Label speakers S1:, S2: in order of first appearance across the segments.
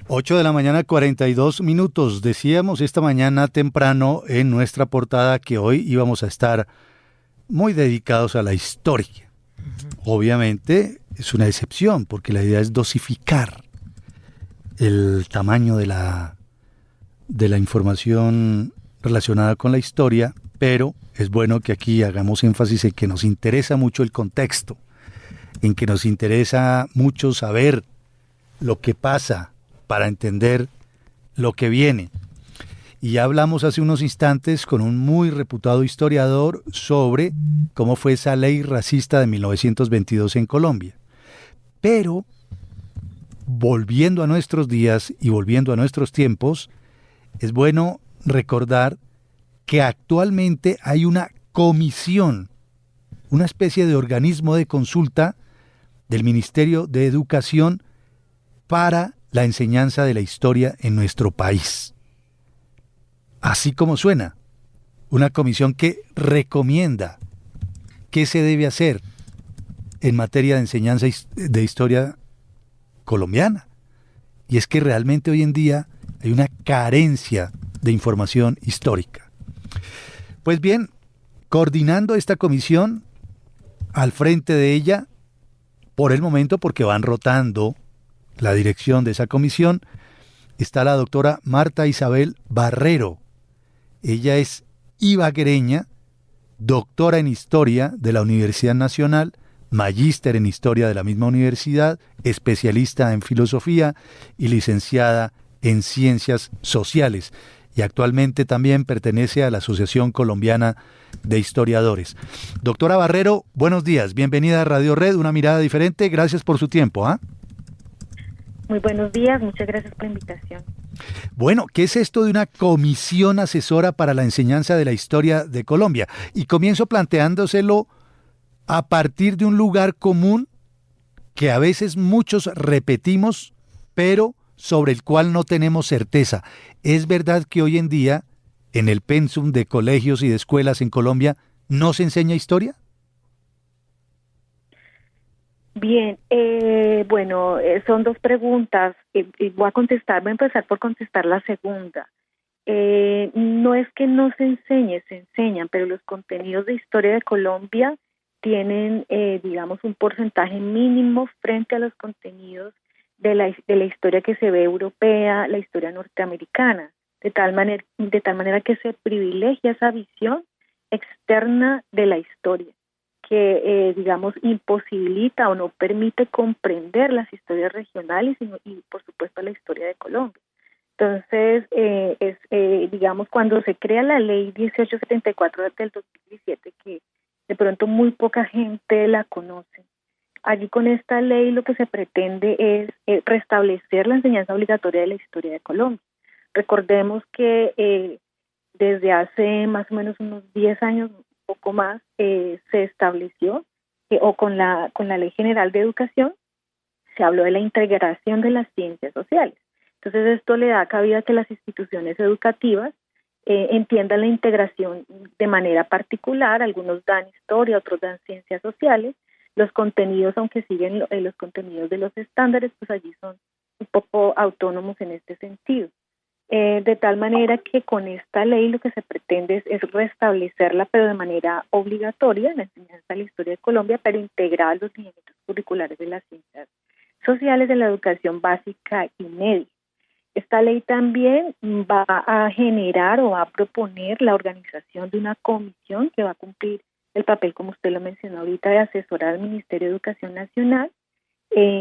S1: 8 de la mañana, 42 minutos. Decíamos esta mañana temprano en nuestra portada que hoy íbamos a estar muy dedicados a la historia. Obviamente es una excepción porque la idea es dosificar el tamaño de la información relacionada con la historia, pero es bueno que aquí hagamos énfasis en que nos interesa mucho el contexto, en que nos interesa mucho saber lo que pasa para entender lo que viene. Y ya hablamos hace unos instantes con un muy reputado historiador sobre cómo fue esa ley racista de 1922 en Colombia. Pero, volviendo a nuestros días y volviendo a nuestros tiempos, es bueno recordar que actualmente hay una comisión, una especie de organismo de consulta del Ministerio de Educación para la enseñanza de la historia en nuestro país. Así como suena, una comisión que recomienda qué se debe hacer en materia de enseñanza de historia colombiana. Y es que realmente hoy en día hay una carencia de información histórica. Pues bien, coordinando esta comisión, al frente de ella, por el momento, porque van rotando la dirección de esa comisión, está la doctora Marta Isabel Barrero. Ella es ibaguereña, doctora en Historia de la Universidad Nacional, magíster en Historia de la misma universidad, especialista en Filosofía y licenciada en Ciencias Sociales. Y actualmente también pertenece a la Asociación Colombiana de Historiadores. Doctora Barrero, buenos días. Bienvenida a Radio Red, una mirada diferente. Gracias por su tiempo.
S2: Muy buenos días, muchas gracias por la invitación.
S1: Bueno, ¿qué es esto de una comisión asesora para la enseñanza de la historia de Colombia? Y comienzo planteándoselo a partir de un lugar común que a veces muchos repetimos, pero sobre el cual no tenemos certeza. ¿Es verdad que hoy en día, en el pensum de colegios y de escuelas en Colombia, no se enseña historia?
S2: Bien, son dos preguntas. Voy a empezar por contestar la segunda. No es que no se enseñe, se enseñan, pero los contenidos de historia de Colombia tienen, un porcentaje mínimo frente a los contenidos de la historia que se ve europea, la historia norteamericana, de tal manera que se privilegia esa visión externa de la historia, que imposibilita o no permite comprender las historias regionales y por supuesto la historia de Colombia. Entonces, cuando se crea la ley 1874 del 2017, que de pronto muy poca gente la conoce, allí con esta ley lo que se pretende es restablecer la enseñanza obligatoria de la historia de Colombia. Recordemos que desde hace más o menos unos 10 años, un poco más, se estableció, con la Ley General de Educación, se habló de la integración de las ciencias sociales. Entonces esto le da cabida a que las instituciones educativas entiendan la integración de manera particular. Algunos dan historia, otros dan ciencias sociales. Los contenidos, aunque siguen los contenidos de los estándares, pues allí son un poco autónomos en este sentido. De tal manera que con esta ley lo que se pretende es restablecerla, pero de manera obligatoria, la enseñanza de la historia de Colombia, pero integrada a los lineamientos curriculares de las ciencias sociales, de la educación básica y media. Esta ley también va a generar o va a proponer la organización de una comisión que va a cumplir el papel, como usted lo mencionó ahorita, de asesorar al Ministerio de Educación Nacional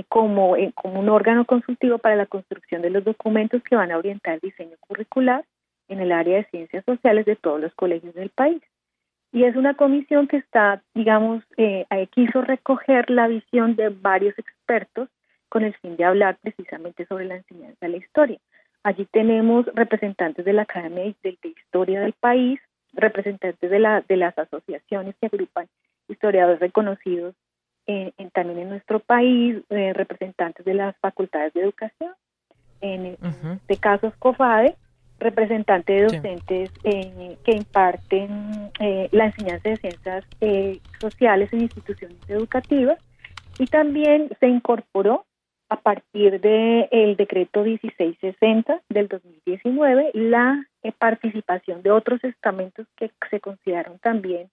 S2: como un órgano consultivo para la construcción de los documentos que van a orientar el diseño curricular en el área de ciencias sociales de todos los colegios del país. Y es una comisión que quiso recoger la visión de varios expertos con el fin de hablar precisamente sobre la enseñanza de la historia. Allí tenemos representantes de la Academia de Historia del país, representantes de las asociaciones que agrupan historiadores reconocidos también en nuestro país, representantes de las facultades de educación, en este caso COFADE, representantes de docentes que imparten la enseñanza de ciencias sociales en instituciones educativas, y también se incorporó a partir del decreto 1660 del 2019, la participación de otros estamentos que se consideraron también,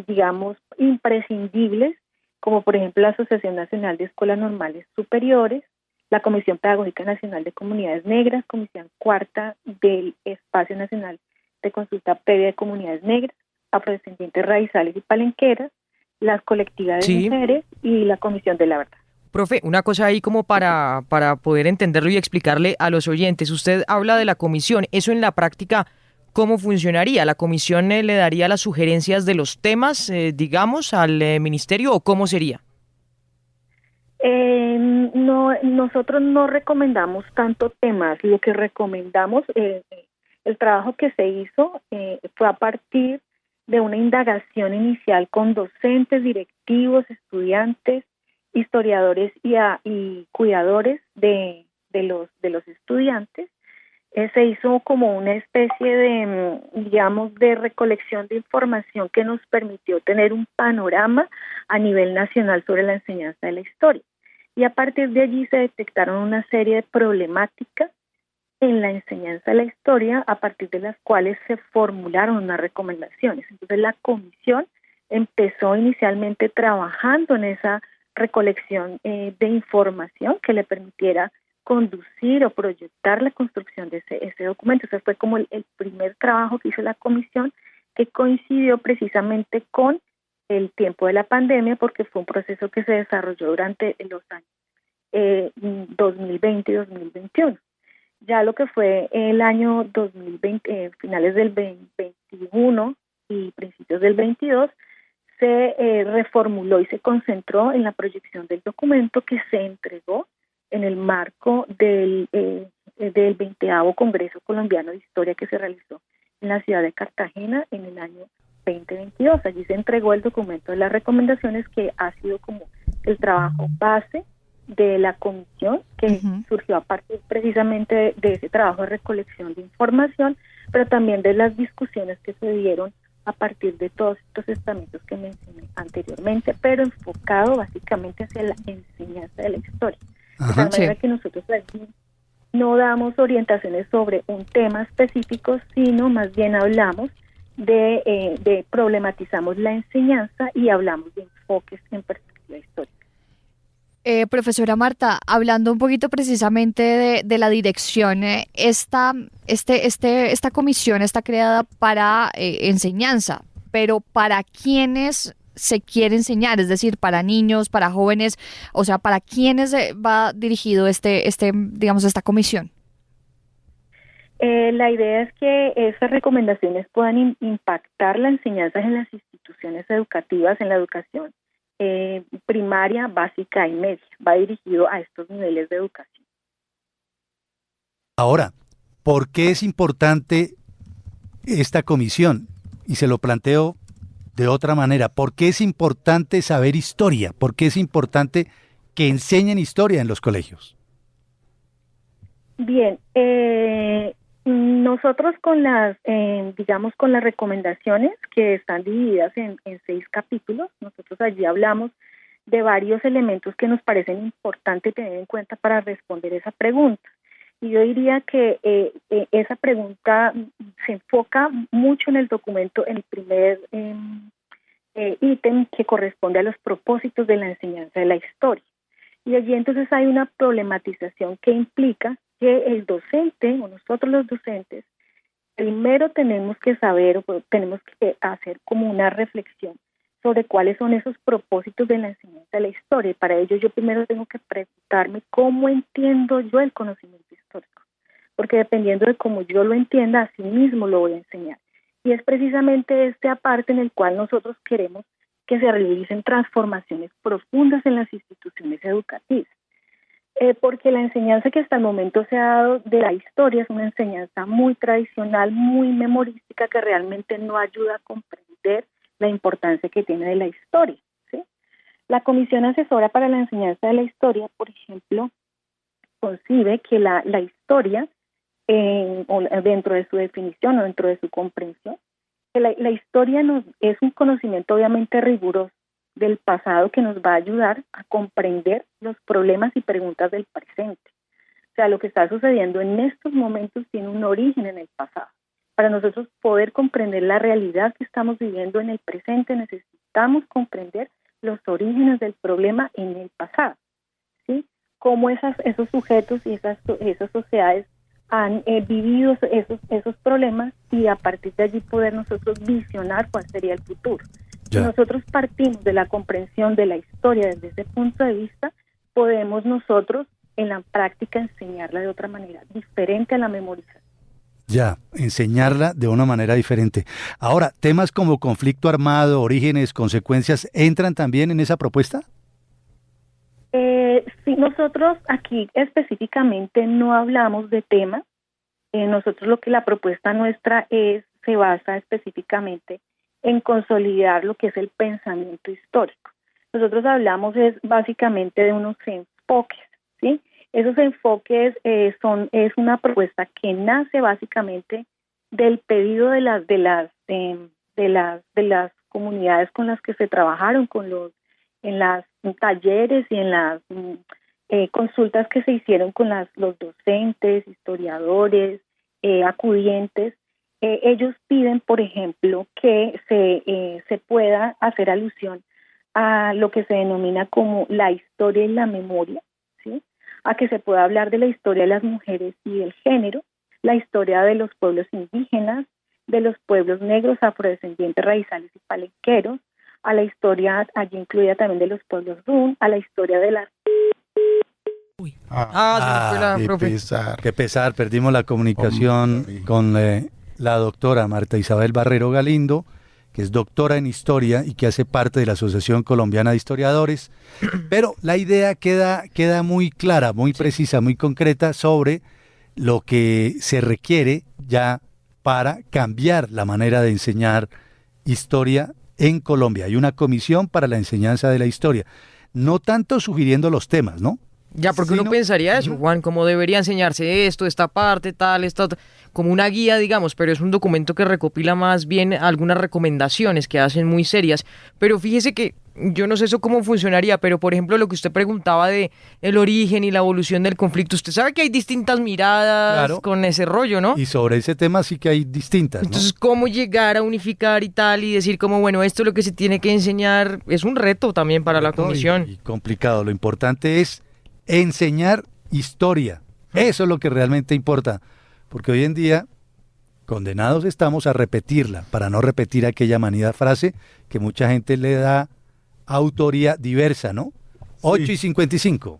S2: digamos, imprescindibles, como por ejemplo la Asociación Nacional de Escuelas Normales Superiores, la Comisión Pedagógica Nacional de Comunidades Negras, Comisión Cuarta del Espacio Nacional de Consulta Previa de Comunidades Negras, afrodescendientes raizales y palenqueras, las colectividades de mujeres y la Comisión de la Verdad.
S3: Profe, una cosa ahí como para poder entenderlo y explicarle a los oyentes. Usted habla de la comisión. ¿Eso en la práctica cómo funcionaría? ¿La comisión le daría las sugerencias de los temas, digamos, al ministerio o cómo sería?
S2: No, nosotros no recomendamos tanto temas. Lo que recomendamos, el trabajo que se hizo fue a partir de una indagación inicial con docentes, directivos, estudiantes, historiadores y cuidadores de los estudiantes. Se hizo como una especie de, digamos, de recolección de información que nos permitió tener un panorama a nivel nacional sobre la enseñanza de la historia. Y a partir de allí se detectaron una serie de problemáticas en la enseñanza de la historia, a partir de las cuales se formularon unas recomendaciones. Entonces la comisión empezó inicialmente trabajando en esa recolección de información que le permitiera conducir o proyectar la construcción de ese documento. Ese fue como el primer trabajo que hizo la comisión, que coincidió precisamente con el tiempo de la pandemia, porque fue un proceso que se desarrolló durante los años 2020 y 2021. Ya lo que fue el año 2020, finales del 2021 y principios del 22, se reformuló y se concentró en la proyección del documento que se entregó en el marco del 20º Congreso Colombiano de Historia que se realizó en la ciudad de Cartagena en el año 2022. Allí se entregó el documento de las recomendaciones, que ha sido como el trabajo base de la comisión, que surgió a partir precisamente de ese trabajo de recolección de información, pero también de las discusiones que se dieron a partir de todos estos estamentos que mencioné anteriormente, pero enfocado básicamente hacia la enseñanza de la historia. De tal manera que nosotros aquí no damos orientaciones sobre un tema específico, sino más bien hablamos de problematizamos la enseñanza y hablamos de enfoques en perspectiva histórica.
S4: Profesora Marta, hablando un poquito precisamente de la dirección, esta comisión está creada para enseñanza, pero ¿para quiénes se quiere enseñar? Es decir, para niños, para jóvenes, o sea, ¿para quiénes va dirigido esta comisión?
S2: La idea es que esas recomendaciones puedan impactar la enseñanza en las instituciones educativas, en la educación primaria, básica y media. Va dirigido a estos niveles de educación.
S1: Ahora, ¿por qué es importante esta comisión? Y se lo planteo de otra manera. ¿Por qué es importante saber historia? ¿Por qué es importante que enseñen historia en los colegios?
S2: Bien, nosotros con las, con las recomendaciones, que están divididas en 6 capítulos, nosotros allí hablamos de varios elementos que nos parecen importantes tener en cuenta para responder esa pregunta. Y yo diría que esa pregunta se enfoca mucho en el documento, en el primer ítem, que corresponde a los propósitos de la enseñanza de la historia. Y allí entonces hay una problematización que implica que el docente, o nosotros los docentes, primero tenemos que saber, o tenemos que hacer como una reflexión sobre cuáles son esos propósitos de la enseñanza de la historia. Y para ello yo primero tengo que preguntarme cómo entiendo yo el conocimiento histórico, porque dependiendo de cómo yo lo entienda, así mismo lo voy a enseñar. Y es precisamente este aparte en el cual nosotros queremos que se realicen transformaciones profundas en las instituciones educativas. Porque la enseñanza que hasta el momento se ha dado de la historia es una enseñanza muy tradicional, muy memorística, que realmente no ayuda a comprender la importancia que tiene de la historia, ¿sí? La Comisión Asesora para la Enseñanza de la Historia, por ejemplo, concibe que la historia, dentro de su definición o dentro de su comprensión, que la historia es un conocimiento obviamente riguroso, del pasado que nos va a ayudar a comprender los problemas y preguntas del presente. O sea, lo que está sucediendo en estos momentos tiene un origen en el pasado. Para nosotros poder comprender la realidad que estamos viviendo en el presente, necesitamos comprender los orígenes del problema en el pasado, ¿sí? Cómo esos sujetos y esas sociedades han vivido esos problemas, y a partir de allí poder nosotros visionar cuál sería el futuro. Si nosotros partimos de la comprensión de la historia desde ese punto de vista, podemos nosotros en la práctica enseñarla de otra manera, diferente a la memorización.
S1: Ya, enseñarla de una manera diferente. Ahora, temas como conflicto armado, orígenes, consecuencias, ¿entran también en esa propuesta?
S2: Sí, nosotros aquí específicamente no hablamos de temas. Nosotros lo que la propuesta nuestra se basa específicamente en consolidar lo que es el pensamiento histórico. Nosotros hablamos básicamente de unos enfoques, ¿sí? Esos enfoques es una propuesta que nace básicamente del pedido de las comunidades con las que se trabajaron, en las talleres y en las consultas que se hicieron con los docentes, historiadores, acudientes. Ellos piden, por ejemplo, que se pueda hacer alusión a lo que se denomina como la historia y la memoria, ¿sí? A que se pueda hablar de la historia de las mujeres y del género, la historia de los pueblos indígenas, de los pueblos negros, afrodescendientes, raizales y palenqueros, a la historia allí incluida también de los pueblos rum, a la historia de las...
S1: Qué pesar, perdimos la comunicación con la doctora Marta Isabel Barrero Galindo, que es doctora en historia y que hace parte de la Asociación Colombiana de Historiadores, pero la idea queda muy clara, muy precisa, muy concreta sobre lo que se requiere ya para cambiar la manera de enseñar historia en Colombia. Hay una comisión para la enseñanza de la historia, no tanto sugiriendo los temas, ¿no?
S3: Ya, porque uno pensaría eso, Juan, como debería enseñarse esto, esta parte, tal, como una guía, digamos, pero es un documento que recopila más bien algunas recomendaciones que hacen muy serias. Pero fíjese que yo no sé eso cómo funcionaría, pero por ejemplo lo que usted preguntaba de el origen y la evolución del conflicto, usted sabe que hay distintas miradas con ese rollo, ¿no?
S1: Y sobre ese tema sí que hay distintas, ¿no?
S3: Entonces, ¿cómo llegar a unificar y tal y decir como, bueno, esto es lo que se tiene que enseñar? Es un reto también para la comisión.
S1: Y complicado. Lo importante es enseñar historia. Eso es lo que realmente importa, porque hoy en día condenados estamos a repetirla, para no repetir aquella manida frase que mucha gente le da autoría diversa, ¿no? 8:55.